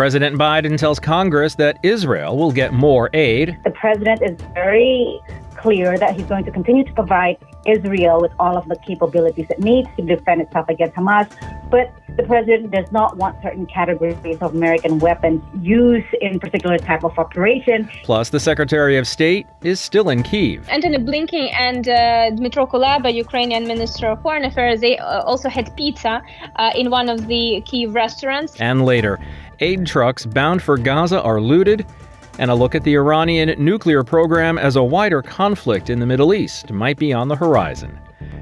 President Biden tells Congress that Israel will get more aid. The president is very clear that he's going to continue to provide Israel with all of the capabilities it needs to defend itself against Hamas. But the president does not want certain categories of American weapons used in particular type of operation. Plus, the Secretary of State is still in Kyiv. Antony Blinken and Dmytro Kuleba, Ukrainian Minister of Foreign Affairs, they also had pizza in one of the Kyiv restaurants. And later, aid trucks bound for Gaza are looted, and a look at the Iranian nuclear program as a wider conflict in the Middle East might be on the horizon.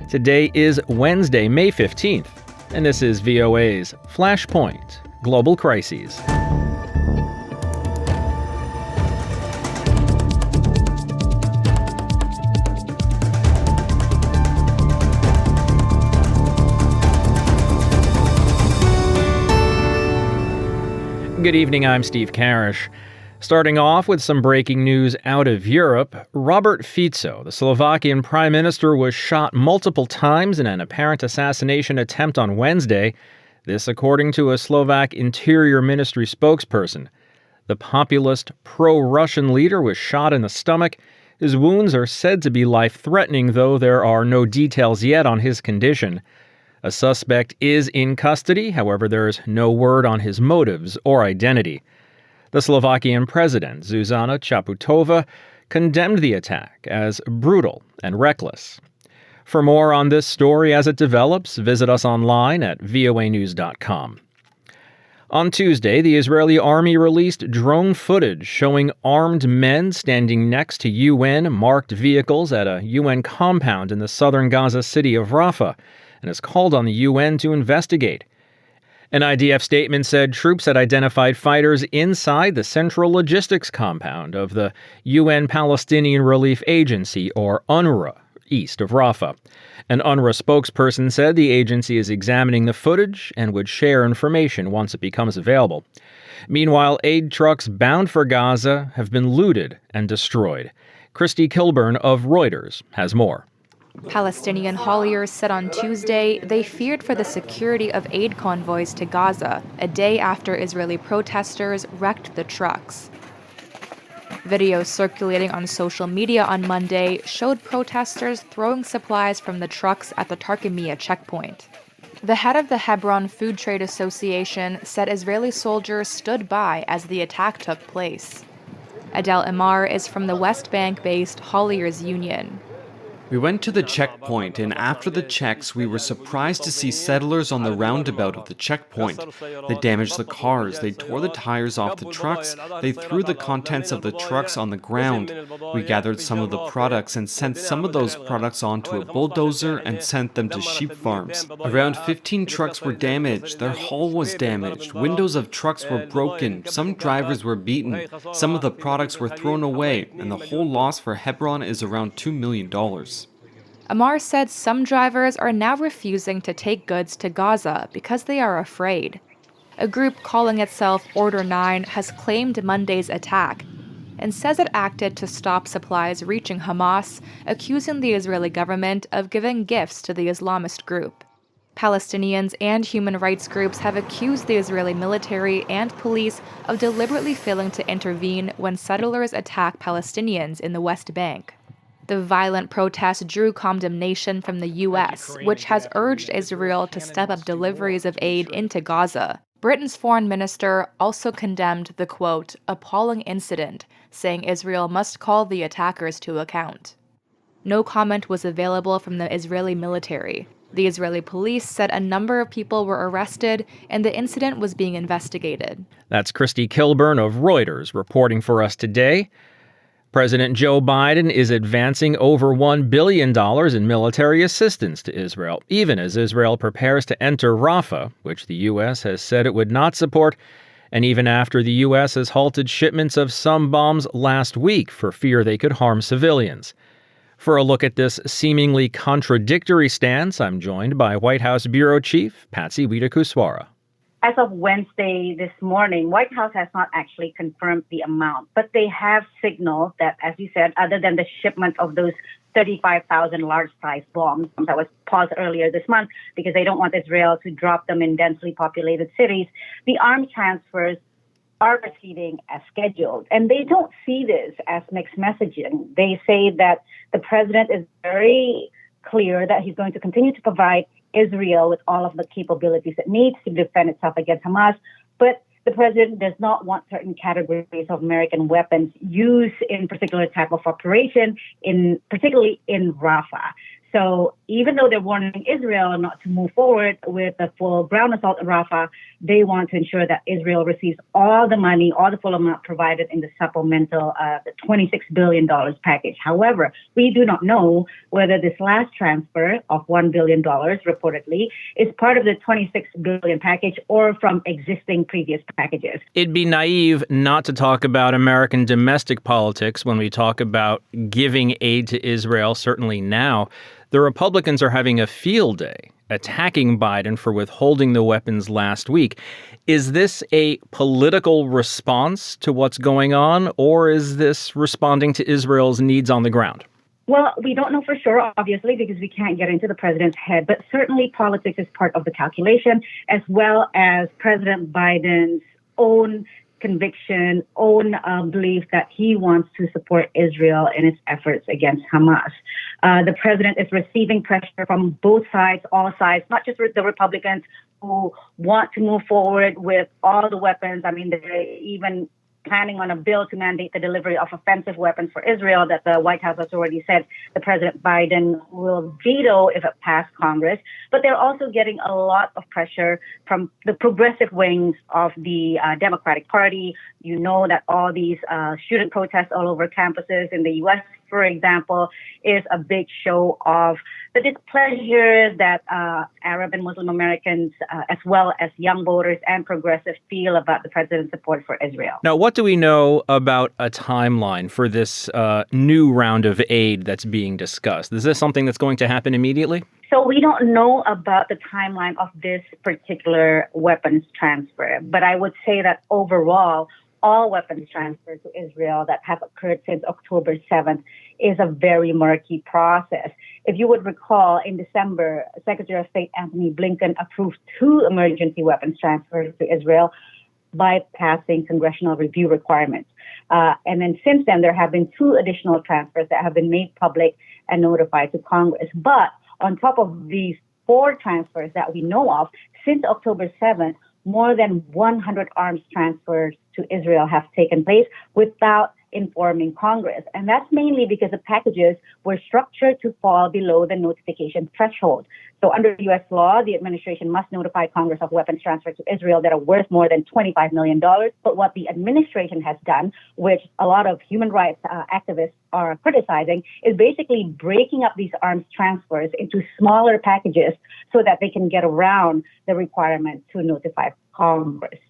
Today is Wednesday, May 15th, and this is VOA's Flashpoint Global Crises. Good evening, I'm Steve Karish. Starting off with some breaking news out of Europe, Robert Fico, the Slovakian prime minister, was shot multiple times in an apparent assassination attempt on Wednesday. This according to a Slovak Interior Ministry spokesperson. The populist pro-Russian leader was shot in the stomach. His wounds are said to be life-threatening, though there are no details yet on his condition. A suspect is in custody, however, there is no word on his motives or identity. The Slovakian president, Zuzana Čaputová, condemned the attack as brutal and reckless. For more on this story as it develops, visit us online at voanews.com. On Tuesday, the Israeli army released drone footage showing armed men standing next to UN-marked vehicles at a UN compound in the southern Gaza city of Rafah, and has called on the UN to investigate. An IDF statement said troops had identified fighters inside the central logistics compound of the UN Palestinian Relief Agency, or UNRWA, east of Rafah. An UNRWA spokesperson said the agency is examining the footage and would share information once it becomes available. Meanwhile, aid trucks bound for Gaza have been looted and destroyed. Christy Kilburn of Reuters has more. Palestinian hauliers said on Tuesday they feared for the security of aid convoys to Gaza, a day after Israeli protesters wrecked the trucks. Videos circulating on social media on Monday showed protesters throwing supplies from the trucks at the Tarkemiya checkpoint. The head of the Hebron Food Trade Association said Israeli soldiers stood by as the attack took place. Adel Imar is from the West Bank-based Hauliers Union. We went to the checkpoint, and after the checks, we were surprised to see settlers on the roundabout of the checkpoint. They damaged the cars, they tore the tires off the trucks, they threw the contents of the trucks on the ground. We gathered some of the products and sent some of those products onto a bulldozer and sent them to sheep farms. Around 15 trucks were damaged, their hull was damaged, windows of trucks were broken, some drivers were beaten, some of the products were thrown away, and the whole loss for Hebron is around $2 million. Amar said some drivers are now refusing to take goods to Gaza because they are afraid. A group calling itself Order 9 has claimed Monday's attack and says it acted to stop supplies reaching Hamas, accusing the Israeli government of giving gifts to the Islamist group. Palestinians and human rights groups have accused the Israeli military and police of deliberately failing to intervene when settlers attack Palestinians in the West Bank. The violent protests drew condemnation from the U.S., which has urged Israel to step up deliveries of aid into Gaza. Britain's foreign minister also condemned the, quote, appalling incident, saying Israel must call the attackers to account. No comment was available from the Israeli military. The Israeli police said a number of people were arrested and the incident was being investigated. That's Christy Kilburn of Reuters reporting for us today. President Joe Biden is advancing over $1 billion in military assistance to Israel, even as Israel prepares to enter Rafah, which the U.S. has said it would not support, and even after the U.S. has halted shipments of some bombs last week for fear they could harm civilians. For a look at this seemingly contradictory stance, I'm joined by White House Bureau Chief Patsy Widakuswara. As of Wednesday this morning, White House has not actually confirmed the amount, but they have signaled that, as you said, other than the shipment of those 35,000 large-sized bombs that was paused earlier this month because they don't want Israel to drop them in densely populated cities, the arms transfers are proceeding as scheduled. And they don't see this as mixed messaging. They say that the president is very clear that he's going to continue to provide Israel with all of the capabilities it needs to defend itself against Hamas. But the president does not want certain categories of American weapons used in particular type of operation, particularly in Rafah. So even though they're warning Israel not to move forward with a full ground assault in Rafah, they want to ensure that Israel receives all the money, all the full amount provided in the supplemental the $26 billion package. However, we do not know whether this last transfer of $1 billion reportedly is part of the $26 billion package or from existing previous packages. It'd be naive not to talk about American domestic politics when we talk about giving aid to Israel, certainly now. The Republicans are having a field day attacking Biden for withholding the weapons last week. Is this a political response to what's going on, or is this responding to Israel's needs on the ground? Well, we don't know for sure, obviously, because we can't get into the president's head, but certainly politics is part of the calculation, as well as President Biden's own conviction, own belief that he wants to support Israel in its efforts against Hamas. The president is receiving pressure from both sides, all sides, not just the Republicans who want to move forward with all the weapons. I mean, they're even planning on a bill to mandate the delivery of offensive weapons for Israel that the White House has already said the President Biden will veto if it passed Congress. But they're also getting a lot of pressure from the progressive wings of the Democratic Party. You know that all these student protests all over campuses in the U.S., for example, is a big show of the displeasure that Arab and Muslim Americans, as well as young voters and progressives, feel about the president's support for Israel. Now, what do we know about a timeline for this new round of aid that's being discussed? Is this something that's going to happen immediately? So we don't know about the timeline of this particular weapons transfer, but I would say that overall, all weapons transfers to Israel that have occurred since October 7th is a very murky process. If you would recall, in December, Secretary of State Antony Blinken approved 2 emergency weapons transfers to Israel, bypassing congressional review requirements. And then since then, there have been 2 additional transfers that have been made public and notified to Congress. But on top of these 4 transfers that we know of, since October 7th, more than 100 arms transfers to Israel have taken place without informing Congress. And that's mainly because the packages were structured to fall below the notification threshold. So under U.S. law, the administration must notify Congress of weapons transferred to Israel that are worth more than $25 million. But what the administration has done, which a lot of human rights activists are criticizing, is basically breaking up these arms transfers into smaller packages so that they can get around the requirement to notify Congress.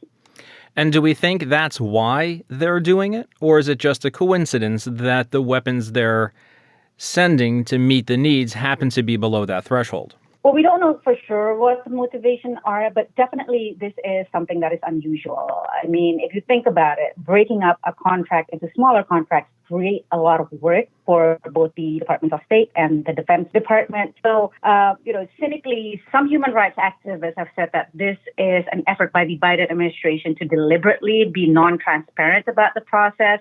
And do we think that's why they're doing it? Or is it just a coincidence that the weapons they're sending to meet the needs happen to be below that threshold? Well, we don't know for sure what the motivation are, but definitely this is something that is unusual. I mean, if you think about it, breaking up a contract into smaller contracts create a lot of work for both the Department of State and the Defense Department. So, cynically, some human rights activists have said that this is an effort by the Biden administration to deliberately be non-transparent about the process.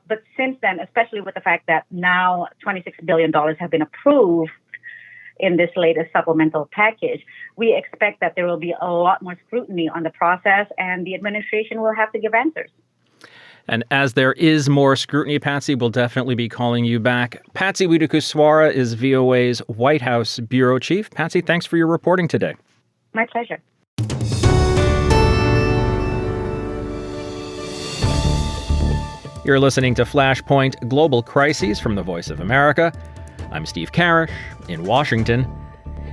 But since then, especially with the fact that now $26 billion have been approved in this latest supplemental package, we expect that there will be a lot more scrutiny on the process and the administration will have to give answers. And as there is more scrutiny, Patsy, we'll definitely be calling you back. Patsy Widakuswara is VOA's White House Bureau Chief. Patsy, thanks for your reporting today. My pleasure. You're listening to Flashpoint Global Crises from the Voice of America. I'm Steve Karish in Washington.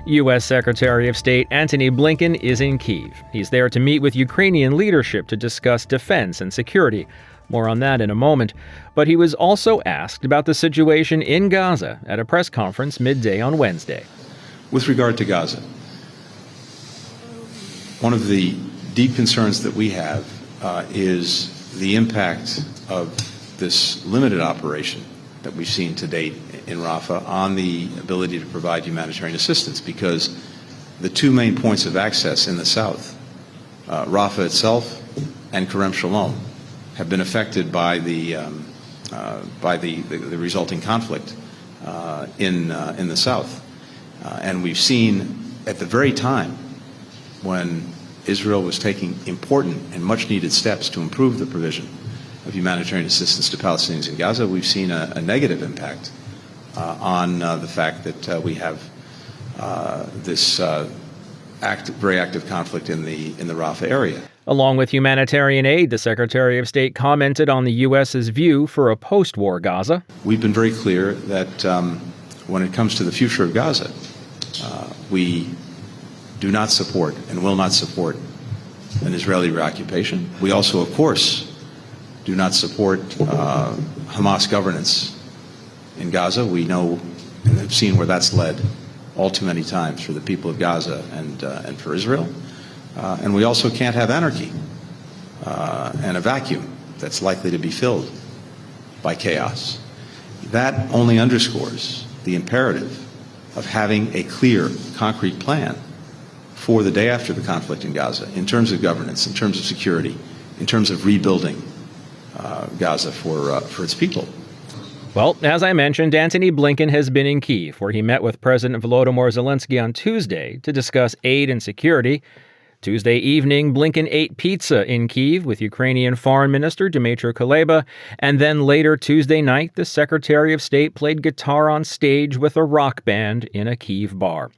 U.S. Secretary of State Antony Blinken is in Kyiv. He's there to meet with Ukrainian leadership to discuss defense and security. More on that in a moment. But he was also asked about the situation in Gaza at a press conference midday on Wednesday. With regard to Gaza, one of the deep concerns that we have is the impact of this limited operation that we've seen to date in Rafah on the ability to provide humanitarian assistance, because the 2 main points of access in the south, Rafah itself and Kerem Shalom, have been affected by the resulting conflict in the south. And we've seen at the very time when Israel was taking important and much-needed steps to improve the provision of humanitarian assistance to Palestinians in Gaza, we've seen a negative impact on the fact that we have this very active conflict in the Rafah area. Along with humanitarian aid, the Secretary of State commented on the U.S.'s view for a post-war Gaza. We've been very clear that when it comes to the future of Gaza, we do not support and will not support an Israeli reoccupation. We also, of course, do not support Hamas governance in Gaza. We know and have seen where that's led all too many times for the people of Gaza and for Israel. And we also can't have anarchy and a vacuum that's likely to be filled by chaos. That only underscores the imperative of having a clear, concrete plan for the day after the conflict in Gaza in terms of governance, in terms of security, in terms of rebuilding Gaza for its people. Well, as I mentioned, Antony Blinken has been in Kyiv, where he met with President Volodymyr Zelensky on Tuesday to discuss aid and security. Tuesday evening, Blinken ate pizza in Kyiv with Ukrainian Foreign Minister Dmytro Kuleba, and then later Tuesday night, the Secretary of State played guitar on stage with a rock band in a Kyiv bar.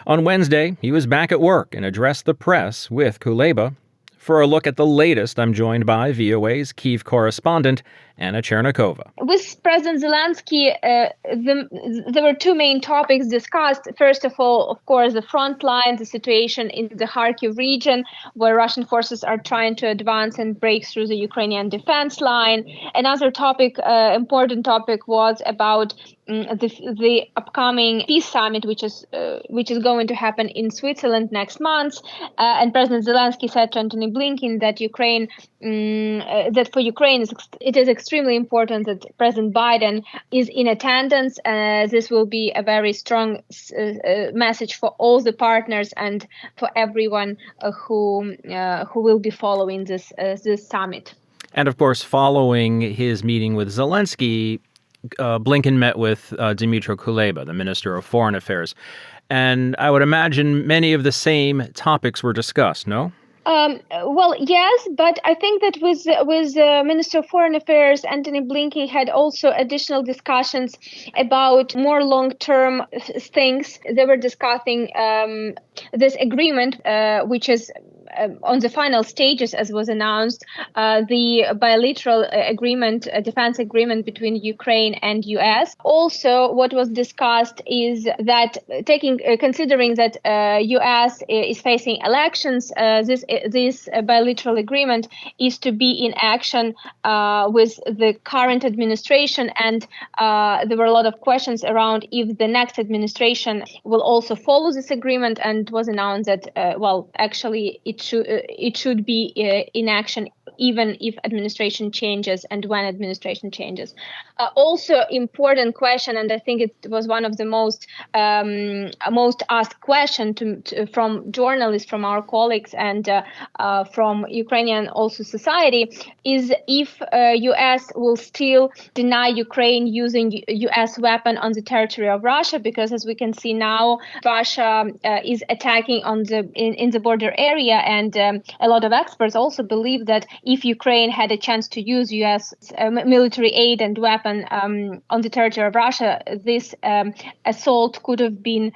On Wednesday, he was back at work and addressed the press with Kuleba. For a look at the latest, I'm joined by VOA's Kyiv correspondent, Anna Chernikova. With President Zelensky, there were two main topics discussed. First of all, of course, the front line, the situation in the Kharkiv region, where Russian forces are trying to advance and break through the Ukrainian defense line. Another topic, important topic, was about the upcoming peace summit, which is going to happen in Switzerland next month. And President Zelensky said to Antony Blinken that that for Ukraine it is extremely important that President Biden is in attendance. This will be a very strong message for all the partners and for everyone who will be following this summit. And of course, following his meeting with Zelensky, Blinken met with Dmytro Kuleba, the Minister of Foreign Affairs. And I would imagine many of the same topics were discussed, no? Well, yes, but I think that with Minister of Foreign Affairs, Antony Blinken had also additional discussions about more long-term things. They were discussing this agreement, which is on the final stages, as was announced, the bilateral agreement, defense agreement between Ukraine and U.S. Also, what was discussed is that considering that U.S. is facing elections, this bilateral agreement is to be in action with the current administration, and there were a lot of questions around if the next administration will also follow this agreement, and was announced that actually it should be in action even if administration changes and when administration changes. Also important question, and I think it was one of the most asked question from journalists, from our colleagues, and from Ukrainian also society, is if U.S. will still deny Ukraine using U.S. weapon on the territory of Russia, because as we can see now, Russia is attacking in the border area, and a lot of experts also believe that if Ukraine had a chance to use U.S. military aid and weapon on the territory of Russia, this assault could have been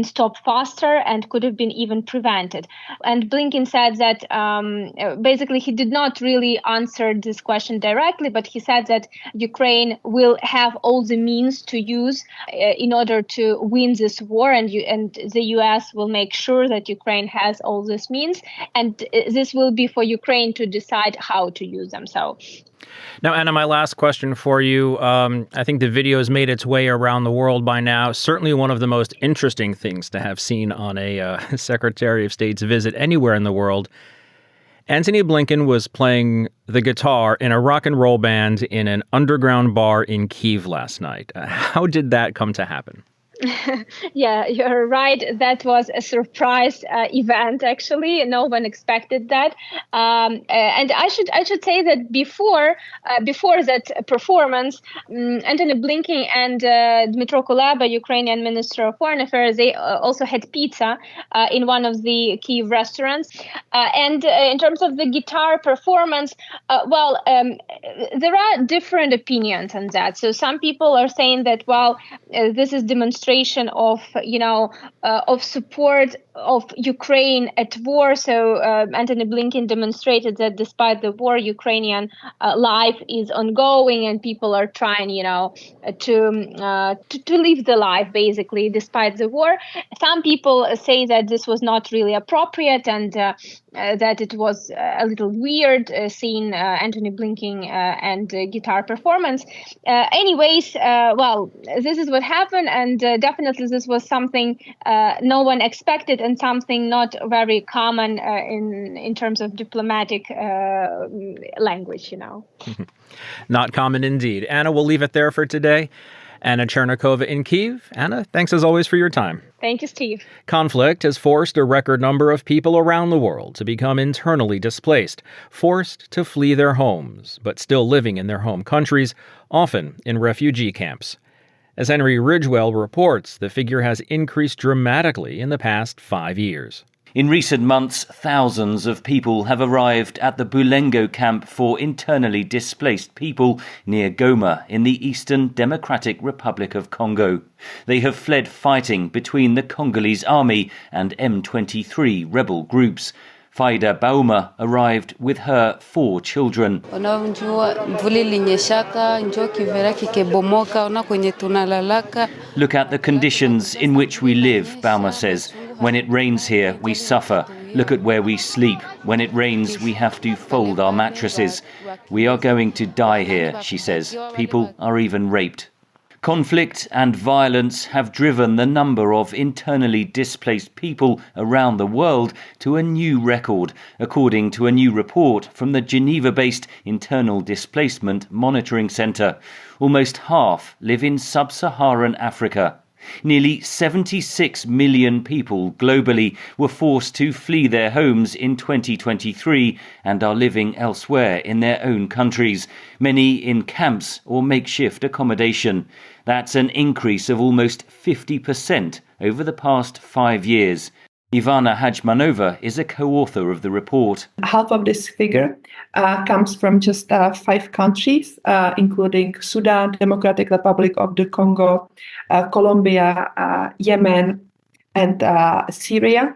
stopped faster and could have been even prevented. And Blinken said that basically he did not really answer this question directly, but he said that Ukraine will have all the means to use in order to win this war, and the U.S. will make sure that Ukraine has all these means, and this will be for Ukraine to decide how to use them. So. Now, Anna, my last question for you. I think the video has made its way around the world by now. Certainly one of the most interesting things to have seen on a Secretary of State's visit anywhere in the world. Antony Blinken was playing the guitar in a rock and roll band in an underground bar in Kyiv last night. How did that come to happen? Yeah, you're right. That was a surprise event. Actually, no one expected that. And I should say that before that performance, Antony Blinken and Dmytro Kuleba, Ukrainian Minister of Foreign Affairs, they also had pizza in one of the Kyiv restaurants. And in terms of the guitar performance, there are different opinions on that. So some people are saying that, this is demonstration of support of Ukraine at war. So Antony Blinken demonstrated that despite the war, Ukrainian life is ongoing, and people are trying, to live the life basically despite the war. Some people say that this was not really appropriate, and that it was a little weird seeing Antony Blinken and guitar performance. Anyways, this is what happened, and definitely this was something no one expected, and something not very common in terms of diplomatic language, Not common indeed. Anna, we'll leave it there for today. Anna Chernikova in Kyiv. Anna, thanks as always for your time. Thank you, Steve. Conflict has forced a record number of people around the world to become internally displaced, forced to flee their homes, but still living in their home countries, often in refugee camps. As Henry Ridgwell reports, the figure has increased dramatically in the past 5 years. In recent months, thousands of people have arrived at the Blinken camp for internally displaced people near Goma in the Eastern Democratic Republic of Congo. They have fled fighting between the Congolese army and M23 rebel groups. Faida Bauma arrived with her 4 children. Look at the conditions in which we live, Bauma says. When it rains here, we suffer. Look at where we sleep. When it rains, we have to fold our mattresses. We are going to die here, she says. People are even raped. Conflict and violence have driven the number of internally displaced people around the world to a new record, according to a new report from the Geneva-based Internal Displacement Monitoring Centre. Almost half live in sub-Saharan Africa. Nearly 76 million people globally were forced to flee their homes in 2023 and are living elsewhere in their own countries, many in camps or makeshift accommodation. That's an increase of almost 50% over the past 5 years. Ivana Hajmanova is a co-author of the report. Half of this figure comes from just 5 countries, including Sudan, Democratic Republic of the Congo, Colombia, Yemen, and Syria.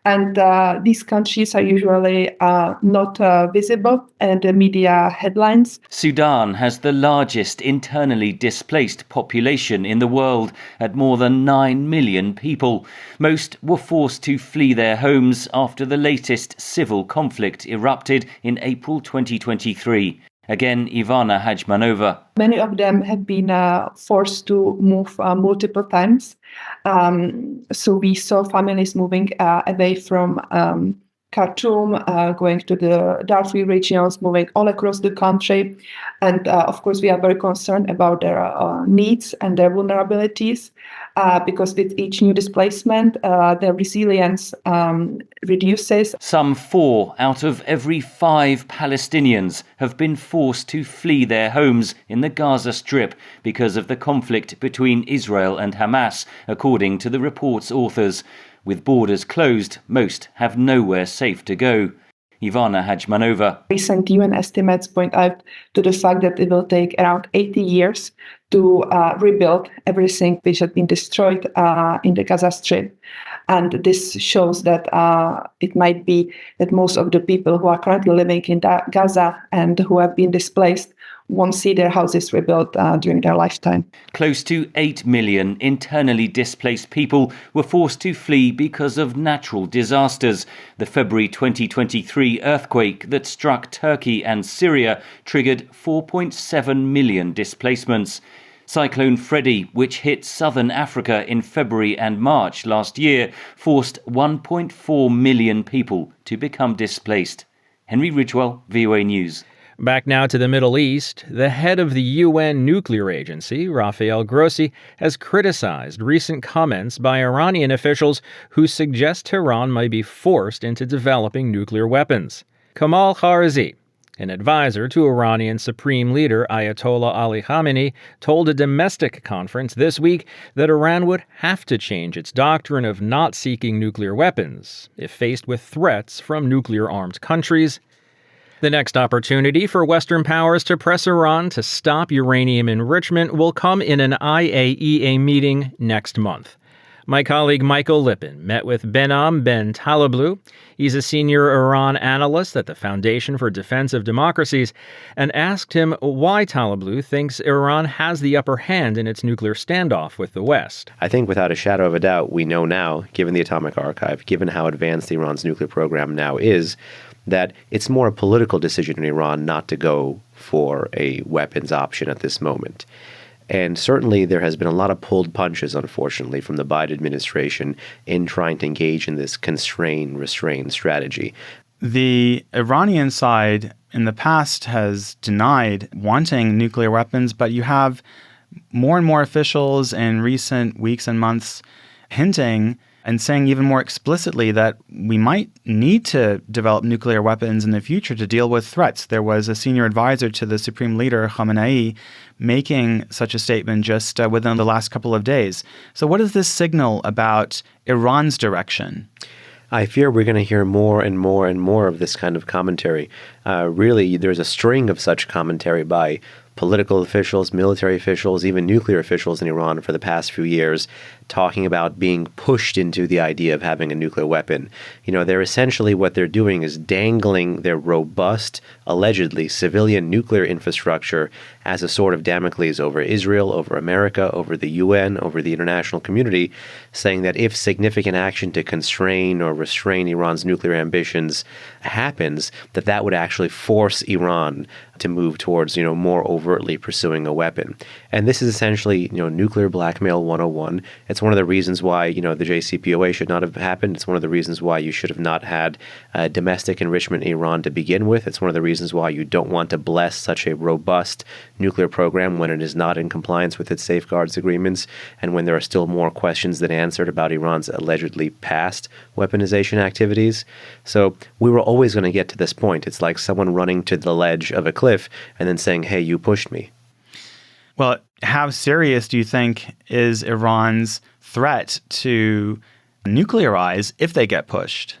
And these countries are usually not visible in the media headlines. Sudan has the largest internally displaced population in the world at more than 9 million people. Most were forced to flee their homes after the latest civil conflict erupted in April 2023. Again, Ivana Hajmanova. Many of them have been forced to move multiple times. So we saw families moving away from Khartoum, going to the Darfur regions, moving all across the country. And of course, we are very concerned about their needs and their vulnerabilities, because with each new displacement, their resilience reduces. Some 4 out of every 5 Palestinians have been forced to flee their homes in the Gaza Strip because of the conflict between Israel and Hamas, according to the report's authors. With borders closed, most have nowhere safe to go. Ivana Hajmanova. Recent UN estimates point out to the fact that it will take around 80 years to rebuild everything which had been destroyed in the Gaza Strip. And this shows that it might be that most of the people who are currently living in Gaza and who have been displaced won't see their houses rebuilt during their lifetime. Close to 8 million internally displaced people were forced to flee because of natural disasters. The February 2023 earthquake that struck Turkey and Syria triggered 4.7 million displacements. Cyclone Freddy, which hit southern Africa in February and March last year, forced 1.4 million people to become displaced. Henry Ridgwell, VOA News. Back now to the Middle East, the head of the UN nuclear agency, Rafael Grossi, has criticized recent comments by Iranian officials who suggest Tehran might be forced into developing nuclear weapons. Kamal Kharzi, an advisor to Iranian Supreme Leader Ayatollah Ali Khamenei, told a domestic conference this week that Iran would have to change its doctrine of not seeking nuclear weapons if faced with threats from nuclear-armed countries. The next opportunity for Western powers to press Iran to stop uranium enrichment will come in an IAEA meeting next month. My colleague Michael Lippin met with Behnam Ben Taleblu. He's a senior Iran analyst at the Foundation for Defense of Democracies, and asked him why Taleblu thinks Iran has the upper hand in its nuclear standoff with the West. I think without a shadow of a doubt, we know now, given the atomic archive, given how advanced Iran's nuclear program now is, that it's more a political decision in Iran not to go for a weapons option at this moment. And certainly there has been a lot of pulled punches, unfortunately, from the Biden administration in trying to engage in this constrain, restrain strategy. The Iranian side in the past has denied wanting nuclear weapons, but you have more and more officials in recent weeks and months hinting and saying even more explicitly that we might need to develop nuclear weapons in the future to deal with threats. There was a senior advisor to the Supreme Leader, Khamenei, making such a statement just within the last couple of days. So what does this signal about Iran's direction? I fear we're going to hear more and more and more of this kind of commentary. Really, there's a string of such commentary by political officials, military officials, even nuclear officials in Iran for the past few years, talking about being pushed into the idea of having a nuclear weapon. You know, they're essentially what they're doing is dangling their robust, allegedly civilian nuclear infrastructure as a sword of Damocles over Israel, over America, over the UN, over the international community, saying that if significant action to constrain or restrain Iran's nuclear ambitions happens, that would actually force Iran to move towards, more overtly pursuing a weapon. And this is essentially, nuclear blackmail 101. It's one of the reasons why, the JCPOA should not have happened. It's one of the reasons why you should have not had domestic enrichment in Iran to begin with. It's one of the reasons why you don't want to bless such a robust nuclear program when it is not in compliance with its safeguards agreements and when there are still more questions than answered about Iran's allegedly past weaponization activities. So we were always going to get to this point. It's like someone running to the ledge of a cliff and then saying, hey, you pushed me. Well, how serious do you think is Iran's threat to nuclearize if they get pushed?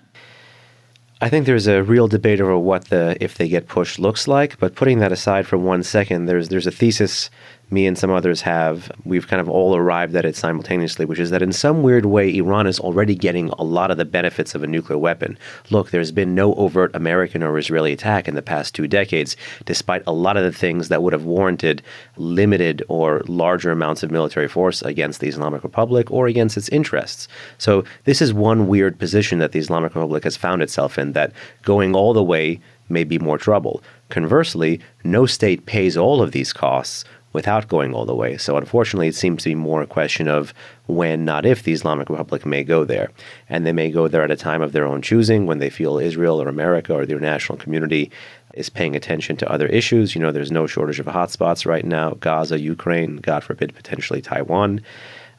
I think there's a real debate over what the if they get pushed looks like, but putting that aside for 1 second, there's a thesis me and some others have. We've kind of all arrived at it simultaneously, which is that in some weird way, Iran is already getting a lot of the benefits of a nuclear weapon. Look, there's been no overt American or Israeli attack in the past 2 decades, despite a lot of the things that would have warranted limited or larger amounts of military force against the Islamic Republic or against its interests. So this is one weird position that the Islamic Republic has found itself in, that going all the way may be more trouble. Conversely, no state pays all of these costs without going all the way. So unfortunately, it seems to be more a question of when, not if, the Islamic Republic may go there. And they may go there at a time of their own choosing, when they feel Israel or America or the international community is paying attention to other issues. There's no shortage of hotspots right now: Gaza, Ukraine, God forbid, potentially Taiwan.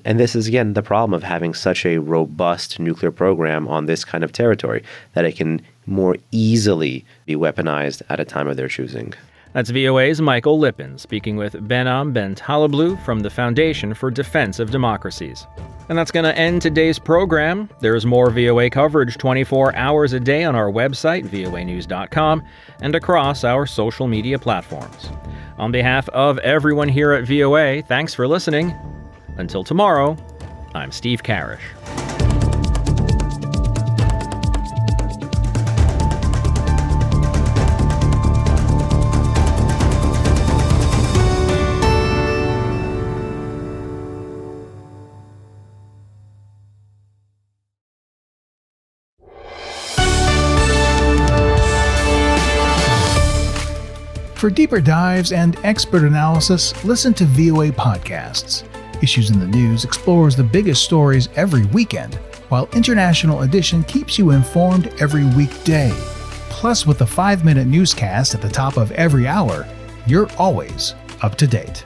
And this is, again, the problem of having such a robust nuclear program on this kind of territory, that it can more easily be weaponized at a time of their choosing. That's VOA's Michael Lippin speaking with Behnam Ben Taleblu from the Foundation for Defense of Democracies. And that's going to end today's program. There's more VOA coverage 24 hours a day on our website, voanews.com, and across our social media platforms. On behalf of everyone here at VOA, thanks for listening. Until tomorrow, I'm Steve Karish. For deeper dives and expert analysis, listen to VOA Podcasts. Issues in the News explores the biggest stories every weekend, while International Edition keeps you informed every weekday. Plus, with the 5-minute newscast at the top of every hour, you're always up to date.